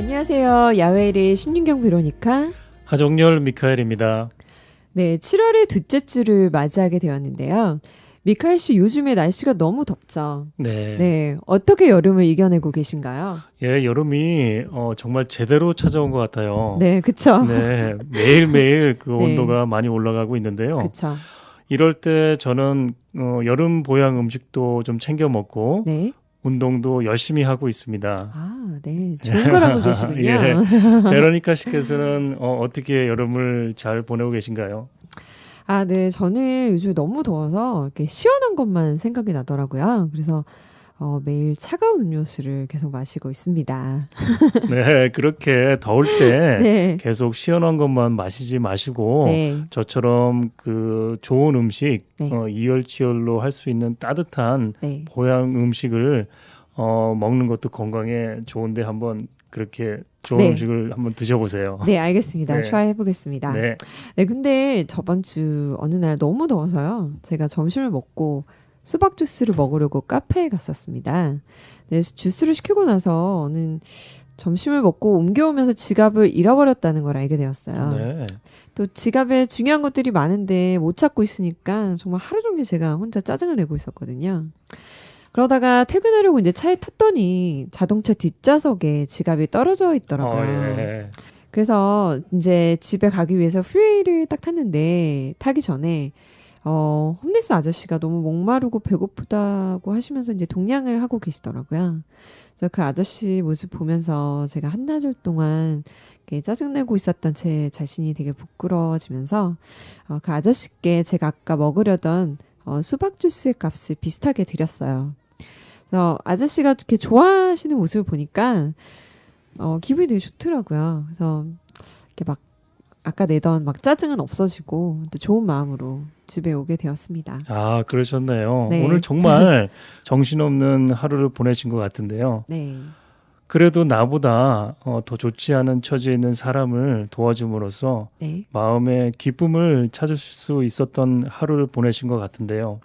안녕하세요. 야외일의 신윤경 비로니카. 하정열 미카엘입니다. 네, 7월의 둘째 주를 맞이하게 되었는데요. 미카엘 씨, 요즘에 날씨가 너무 덥죠? 네. 네, 어떻게 여름을 이겨내고 계신가요? 예, 여름이 정말 제대로 찾아온 것 같아요. 네, 그쵸. 네, 매일매일 그 네. 온도가 많이 올라가고 있는데요. 그쵸. 이럴 때 저는 여름 보양 음식도 좀 챙겨 먹고 네. 운동도 열심히 하고 있습니다. 아, 네. 좋은 걸 하고 계시군요. 예. 베로니카 씨께서는 어떻게 여름을 잘 보내고 계신가요? 아, 네. 저는 요즘 너무 더워서 이렇게 시원한 것만 생각이 나더라고요. 그래서 매일 차가운 음료수를 계속 마시고 있습니다. 네, 그렇게 더울 때 네. 계속 시원한 것만 마시지 마시고 네. 저처럼 그 좋은 음식 네. 이열치열로 할 수 있는 따뜻한 네. 보양 음식을 먹는 것도 건강에 좋은데 한번 그렇게 좋은 네. 음식을 한번 드셔보세요. 네, 알겠습니다. 네. 트라이 해보겠습니다. 네, 네, 근데 저번 주 어느 날 너무 더워서요. 제가 점심을 먹고 수박 주스를 먹으려고 카페에 갔었습니다. 네, 주스를 시키고 나서는 점심을 먹고 옮겨오면서 지갑을 잃어버렸다는 걸 알게 되었어요. 네, 또 지갑에 중요한 것들이 많은데 못 찾고 있으니까 정말 하루 종일 제가 혼자 짜증을 내고 있었거든요. 그러다가 퇴근하려고 이제 차에 탔더니 자동차 뒷좌석에 지갑이 떨어져 있더라고요. 예. 그래서 이제 집에 가기 위해서 프리웨이를 딱 탔는데 타기 전에 홈리스 아저씨가 너무 목마르고 배고프다고 하시면서 이제 동냥을 하고 계시더라고요. 그래서 그 아저씨 모습 보면서 제가 한나절 동안 이렇게 짜증내고 있었던 제 자신이 되게 부끄러워지면서 그 아저씨께 제가 아까 먹으려던 수박 주스의 값을 비슷하게 드렸어요. 그래서 아저씨가 이렇게 좋아하시는 모습을 보니까 기분이 되게 좋더라고요. 그래서 이렇게 막 아까 내던 막 짜증은 없어지고 또 좋은 마음으로 집에 오게 되었습니다. 아, 그러셨네요. 네. 오늘 정말 정신없는 하루를 보내신 것 같은데요. 네. 그래도 나보다 더 좋지 않은 처지에 있는 사람을 도와줌으로써 네. 마음의 기쁨을 찾을 수 있었던 하루를 보내신 것 같은데요.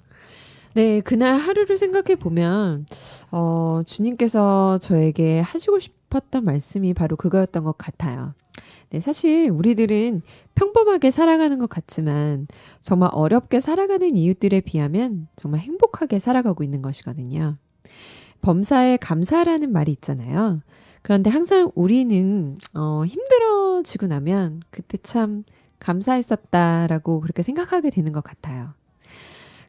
네, 그날 하루를 생각해 보면 주님께서 저에게 하시고 싶었던 말씀이 바로 그거였던 것 같아요. 네, 사실 우리들은 평범하게 살아가는 것 같지만 정말 어렵게 살아가는 이웃들에 비하면 정말 행복하게 살아가고 있는 것이거든요. 범사에 감사라는 말이 있잖아요. 그런데 항상 우리는 힘들어지고 나면 그때 참 감사했었다라고 그렇게 생각하게 되는 것 같아요.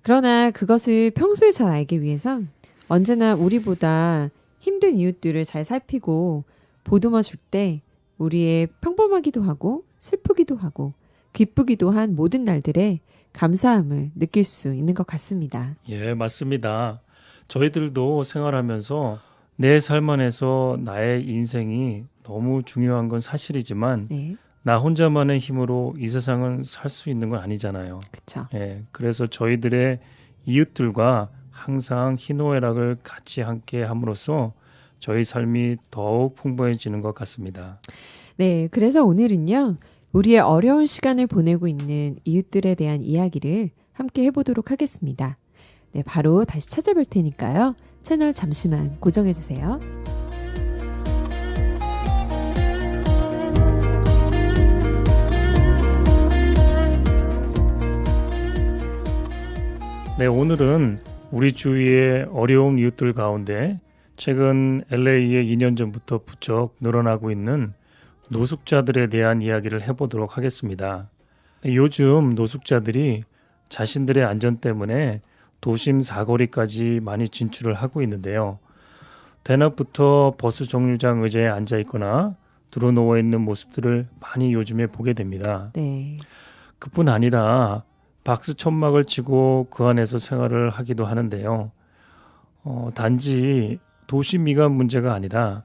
그러나 그것을 평소에 잘 알기 위해서 언제나 우리보다 힘든 이웃들을 잘 살피고 보듬어 줄 때 우리의 평범하기도 하고 슬프기도 하고 기쁘기도 한 모든 날들에 감사함을 느낄 수 있는 것 같습니다. 예, 맞습니다. 저희들도 생활하면서 내 삶 안에서 나의 인생이 너무 중요한 건 사실이지만 네, 나 혼자만의 힘으로 이 세상은 살 수 있는 건 아니잖아요. 그쵸. 예, 그래서 저희들의 이웃들과 항상 희노애락을 같이 함께 함으로써 저희 삶이 더욱 풍부해지는 것 같습니다. 네, 그래서 오늘은요, 우리의 어려운 시간을 보내고 있는 이웃들에 대한 이야기를 함께 해보도록 하겠습니다. 네, 바로 다시 찾아뵐 테니까요. 채널 잠시만 고정해주세요. 네, 오늘은 우리 주위의 어려운 이웃들 가운데 최근 LA에 2년 전부터 부쩍 늘어나고 있는 노숙자들에 대한 이야기를 해보도록 하겠습니다. 네, 요즘 노숙자들이 자신들의 안전 때문에 도심 사거리까지 많이 진출을 하고 있는데요. 대낮부터 버스 정류장 의자에 앉아 있거나 드러누워 있는 모습들을 많이 요즘에 보게 됩니다. 네, 그뿐 아니라 박스 천막을 치고 그 안에서 생활을 하기도 하는데요. 단지 도시 미관 문제가 아니라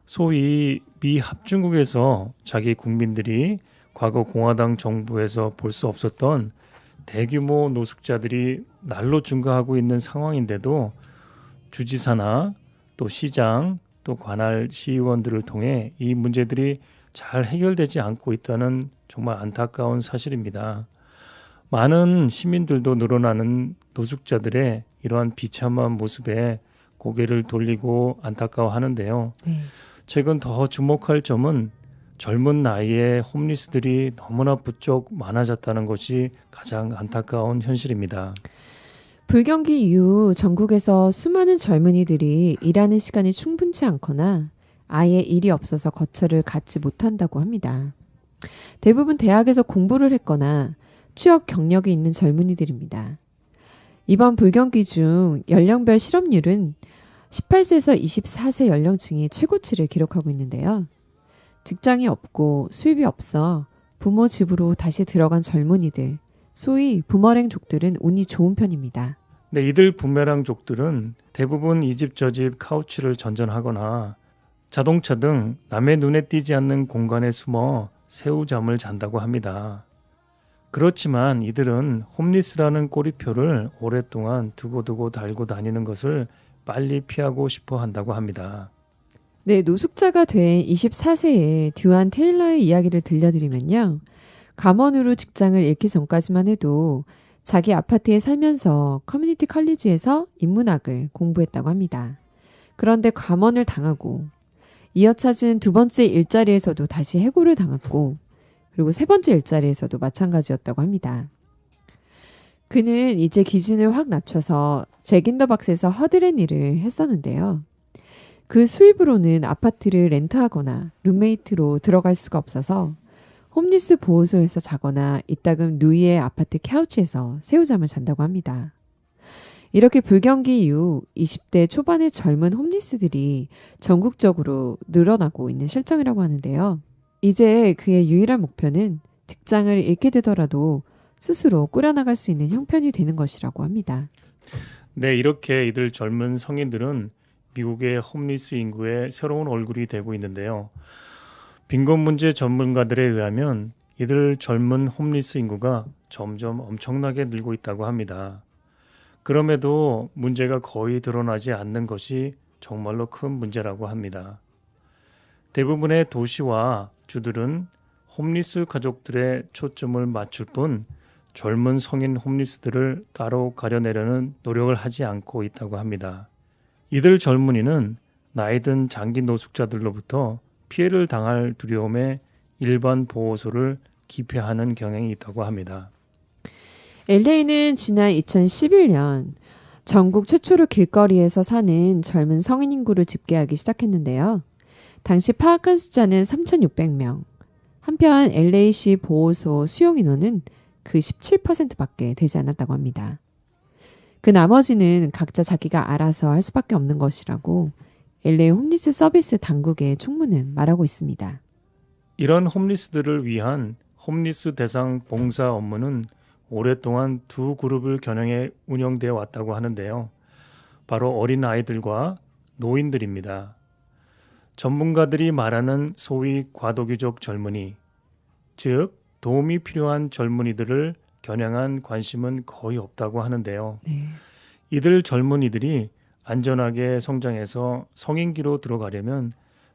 소위 미합중국에서 자기 국민들이 과거 공화당 정부에서 볼 수 없었던 대규모 노숙자들이 날로 증가하고 있는 상황인데도 주지사나 또 시장 또 관할 시의원들을 통해 이 문제들이 잘 해결되지 않고 있다는 정말 안타까운 사실입니다. 많은 시민들도 늘어나는 노숙자들의 이러한 비참한 모습에 고개를 돌리고 안타까워하는데요. 네, 최근 더 주목할 점은 젊은 나이에 홈리스들이 너무나 부쩍 많아졌다는 것이 가장 안타까운 현실입니다. 불경기 이후 전국에서 수많은 젊은이들이 일하는 시간이 충분치 않거나 아예 일이 없어서 거처를 갖지 못한다고 합니다. 대부분 대학에서 공부를 했거나 취업 경력이 있는 젊은이들입니다. 이번 불경기 중 연령별 실업률은 18세에서 24세 연령층이 최고치를 기록하고 있는데요. 직장이 없고 수입이 없어 부모 집으로 다시 들어간 젊은이들, 소위 부머랭족들은 운이 좋은 편입니다. 네, 이들 부메랑족들은 대부분 이 집 저 집 카우치를 전전하거나 자동차 등 남의 눈에 띄지 않는 공간에 숨어 새우잠을 잔다고 합니다. 그렇지만 이들은 홈리스라는 꼬리표를 오랫동안 두고두고 달고 다니는 것을 빨리 피하고 싶어 한다고 합니다. 네, 노숙자가 된 24세의 듀안 테일러의 이야기를 들려드리면요. 감원으로 직장을 잃기 전까지만 해도 자기 아파트에 살면서 커뮤니티 컬리지에서 인문학을 공부했다고 합니다. 그런데 감원을 당하고 이어 찾은 두 번째 일자리에서도 다시 해고를 당했고 그리고 세 번째 일자리에서도 마찬가지였다고 합니다. 그는 이제 기준을 확 낮춰서 잭인더박스에서 허드렛 일을 했었는데요. 그 수입으로는 아파트를 렌트하거나 룸메이트로 들어갈 수가 없어서 홈리스 보호소에서 자거나 이따금 누이의 아파트 카우치에서 새우잠을 잔다고 합니다. 이렇게 불경기 이후 20대 초반의 젊은 홈리스들이 전국적으로 늘어나고 있는 실정이라고 하는데요. 이제 그의 유일한 목표는 직장을 잃게 되더라도 스스로 꾸려나갈 수 있는 형편이 되는 것이라고 합니다. 네, 이렇게 이들 젊은 성인들은 미국의 홈리스 인구의 새로운 얼굴이 되고 있는데요. 빈곤 문제 전문가들에 의하면 이들 젊은 홈리스 인구가 점점 엄청나게 늘고 있다고 합니다. 그럼에도 문제가 거의 드러나지 않는 것이 정말로 큰 문제라고 합니다. 대부분의 도시와 주들은 홈리스 가족들의 초점을 맞출 뿐 젊은 성인 홈리스들을 따로 가려내려는 노력을 하지 않고 있다고 합니다. 이들 젊은이는 나이든 장기 노숙자들로부터 피해를 당할 두려움에 일반 보호소를 기피하는 경향이 있다고 합니다. LA는 지난 2011년 전국 최초로 길거리에서 사는 젊은 성인 인구를 집계하기 시작했는데요. 당시 파악한 숫자는 3,600명. 한편 LA시 보호소 수용 인원은 그 17%밖에 되지 않았다고 합니다. 그 나머지는 각자 자기가 알아서 할 수밖에 없는 것이라고 LA 홈리스 서비스 당국의 총무는 말하고 있습니다. 이런 홈리스들을 위한 홈리스 대상 봉사 업무는 오랫동안 두 그룹을 겨냥해 운영되어 왔다고 하는데요. 바로 어린 아이들과 노인들입니다. 전문가들이 말하는 소위 과도기적 젊은이, 즉 도움이 필요한 젊은이들을 겨냥한 관심은 거의 없다고 하는데요. 네. 이들 젊은이들이 안전하게 성장해서 성인기로 들어가려면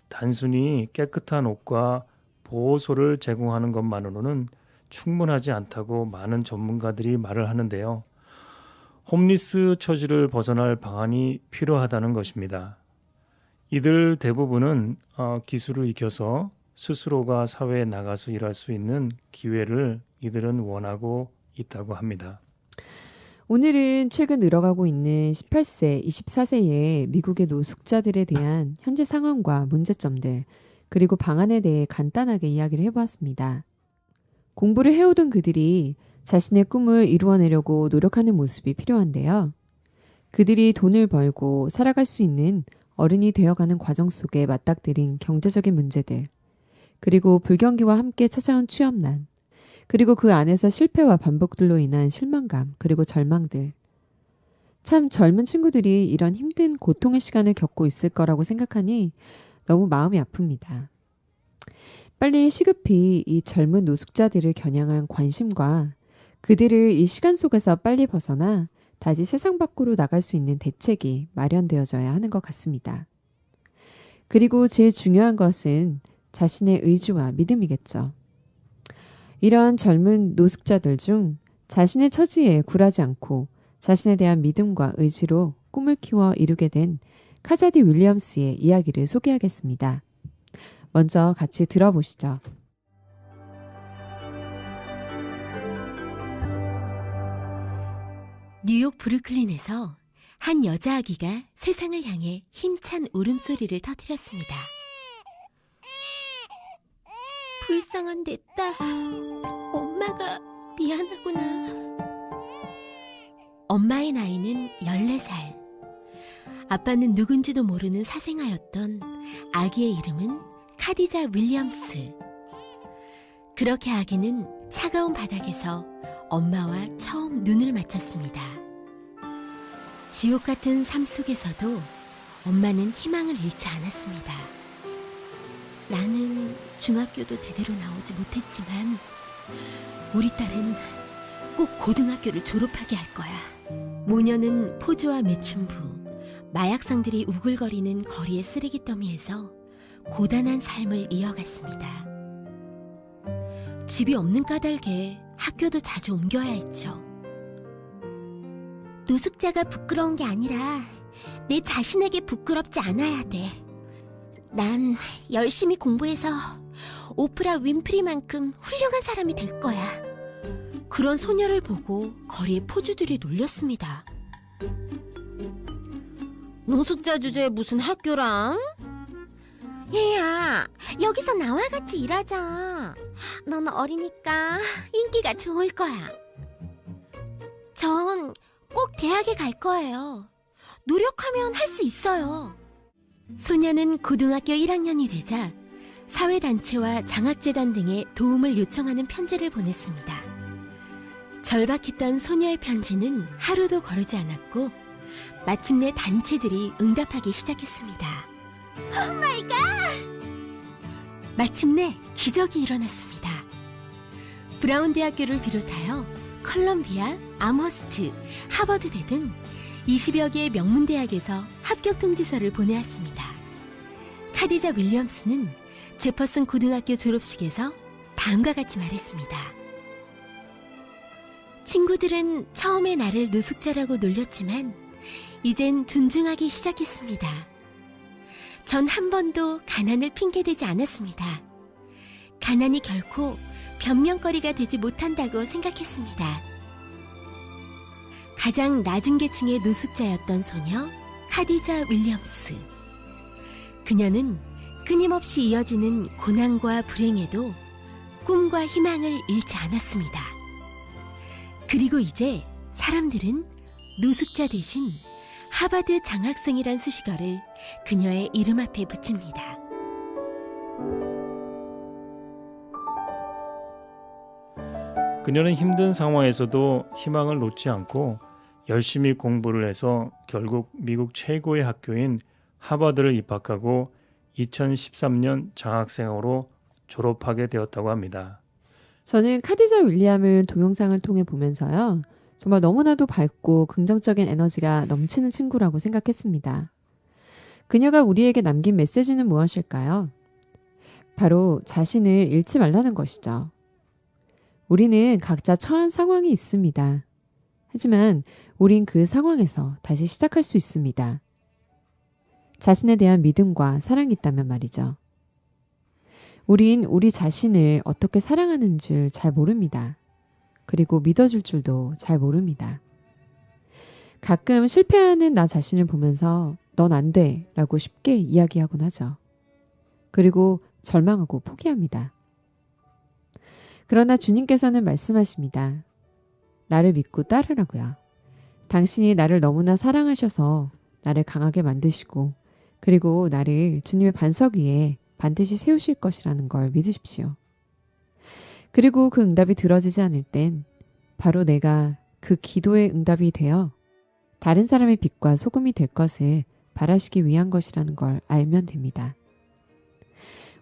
단순히 깨끗한 옷과 보호소를 제공하는 것만으로는 충분하지 않다고 많은 전문가들이 말을 하는데요. 홈리스 처지를 벗어날 방안이 필요하다는 것입니다. 이들 대부분은 기술을 익혀서 스스로가 사회에 나가서 일할 수 있는 기회를 이들은 원하고 있다고 합니다. 오늘은 최근 늘어가고 있는 18세, 24세의 미국의 노숙자들에 대한 현재 상황과 문제점들, 그리고 방안에 대해 간단하게 이야기를 해보았습니다. 공부를 해오던 그들이 자신의 꿈을 이루어내려고 노력하는 모습이 필요한데요. 그들이 돈을 벌고 살아갈 수 있는 어른이 되어가는 과정 속에 맞닥뜨린 경제적인 문제들, 그리고 불경기와 함께 찾아온 취업난, 그리고 그 안에서 실패와 반복들로 인한 실망감, 그리고 절망들. 참 젊은 친구들이 이런 힘든 고통의 시간을 겪고 있을 거라고 생각하니 너무 마음이 아픕니다. 빨리 시급히 이 젊은 노숙자들을 겨냥한 관심과 그들을 이 시간 속에서 빨리 벗어나 다시 세상 밖으로 나갈 수 있는 대책이 마련되어져야 하는 것 같습니다. 그리고 제일 중요한 것은 자신의 의지와 믿음이겠죠. 이런 젊은 노숙자들 중 자신의 처지에 굴하지 않고 자신에 대한 믿음과 의지로 꿈을 키워 이루게 된 카자디 윌리엄스의 이야기를 소개하겠습니다. 먼저 같이 들어보시죠. 뉴욕 브루클린에서 한 여자아기가 세상을 향해 힘찬 울음소리를 터뜨렸습니다. 불쌍한 내 딸, 엄마가 미안하구나. 엄마의 나이는 14살. 아빠는 누군지도 모르는 사생아였던 아기의 이름은 카디자 윌리엄스. 그렇게 아기는 차가운 바닥에서 엄마와 처음 눈을 맞췄습니다. 지옥 같은 삶 속에서도 엄마는 희망을 잃지 않았습니다. 나는 중학교도 제대로 나오지 못했지만 우리 딸은 꼭 고등학교를 졸업하게 할 거야. 모녀는 포주와 매춘부, 마약상들이 우글거리는 거리의 쓰레기 더미에서 고단한 삶을 이어갔습니다. 집이 없는 까닭에 학교도 자주 옮겨야 했죠. 노숙자가 부끄러운 게 아니라 내 자신에게 부끄럽지 않아야 돼. 난 열심히 공부해서 오프라 윈프리만큼 훌륭한 사람이 될 거야. 그런 소녀를 보고 거리의 포주들이 놀렸습니다. 노숙자 주제에 무슨 학교랑? 얘야, 여기서 나와 같이 일하자. 넌 어리니까 인기가 좋을 거야. 전 꼭 대학에 갈 거예요. 노력하면 할 수 있어요. 소녀는 고등학교 1학년이 되자 사회단체와 장학재단 등의 도움을 요청하는 편지를 보냈습니다. 절박했던 소녀의 편지는 하루도 거르지 않았고 마침내 단체들이 응답하기 시작했습니다. 오 마이 갓! 마침내 기적이 일어났습니다. 브라운 대학교를 비롯하여 컬럼비아, 암허스트, 하버드대 등 20여 개의 명문대학에서 합격 통지서를 보내왔습니다. 카디자 윌리엄스는 제퍼슨 고등학교 졸업식에서 다음과 같이 말했습니다. 친구들은 처음에 나를 노숙자라고 놀렸지만 이젠 존중하기 시작했습니다. 전 한 번도 가난을 핑계대지 않았습니다. 가난이 결코 변명거리가 되지 못한다고 생각했습니다. 가장 낮은 계층의 노숙자였던 소녀 카디자 윌리엄스. 그녀는 끊임없이 이어지는 고난과 불행에도 꿈과 희망을 잃지 않았습니다. 그리고 이제 사람들은 노숙자 대신 하버드 장학생이란 수식어를 그녀의 이름 앞에 붙입니다. 그녀는 힘든 상황에서도 희망을 놓지 않고 열심히 공부를 해서 결국 미국 최고의 학교인 하버드를 입학하고 2013년 장학생으로 졸업하게 되었다고 합니다. 저는 카디자 윌리엄을 동영상을 통해 보면서요. 정말 너무나도 밝고 긍정적인 에너지가 넘치는 친구라고 생각했습니다. 그녀가 우리에게 남긴 메시지는 무엇일까요? 바로 자신을 잃지 말라는 것이죠. 우리는 각자 처한 상황이 있습니다. 하지만 우린 그 상황에서 다시 시작할 수 있습니다. 자신에 대한 믿음과 사랑이 있다면 말이죠. 우린 우리 자신을 어떻게 사랑하는 줄 잘 모릅니다. 그리고 믿어줄 줄도 잘 모릅니다. 가끔 실패하는 나 자신을 보면서 넌 안 돼 라고 쉽게 이야기하곤 하죠. 그리고 절망하고 포기합니다. 그러나 주님께서는 말씀하십니다. 나를 믿고 따르라고요. 당신이 나를 너무나 사랑하셔서 나를 강하게 만드시고 그리고 나를 주님의 반석 위에 반드시 세우실 것이라는 걸 믿으십시오. 그리고 그 응답이 들어지지 않을 땐 바로 내가 그 기도의 응답이 되어 다른 사람의 빛과 소금이 될 것을 바라시기 위한 것이라는 걸 알면 됩니다.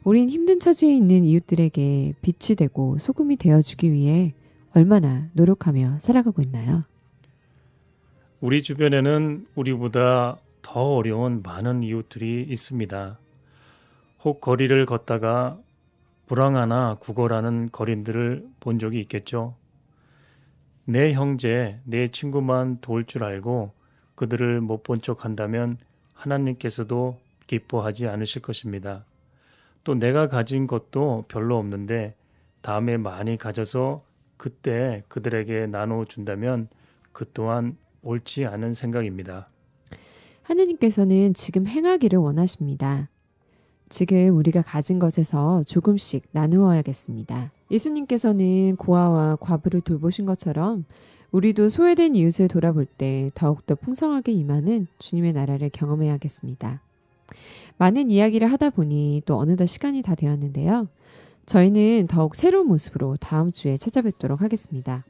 우린 힘든 처지에 있는 이웃들에게 빛이 되고 소금이 되어주기 위해 얼마나 노력하며 살아가고 있나요? 우리 주변에는 우리보다 더 어려운 많은 이웃들이 있습니다. 혹 거리를 걷다가 불황하나 구걸하는 거린들을 본 적이 있겠죠. 내 형제, 내 친구만 도울 줄 알고 그들을 못 본 척 한다면 하나님께서도 기뻐하지 않으실 것입니다. 또 내가 가진 것도 별로 없는데 다음에 많이 가져서 그때 그들에게 나눠준다면 그 또한 옳지 않은 생각입니다. 하느님께서는 지금 행하기를 원하십니다. 지금 우리가 가진 것에서 조금씩 나누어야겠습니다. 예수님께서는 고아와 과부를 돌보신 것처럼 우리도 소외된 이웃을 돌아볼 때 더욱더 풍성하게 임하는 주님의 나라를 경험해야겠습니다. 많은 이야기를 하다 보니 또 어느덧 시간이 다 되었는데요. 저희는 더욱 새로운 모습으로 다음 주에 찾아뵙도록 하겠습니다.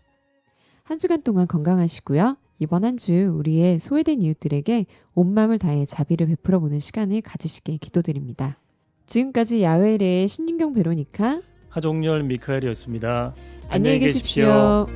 한 주간 동안 건강하시고요. 이번 한 주 우리의 소외된 이웃들에게 온 마음을 다해 자비를 베풀어 보는 시간을 가지시길 기도드립니다. 지금까지 야외일의 신윤경 베로니카 하종열 미카엘이었습니다. 안녕히 계십시오.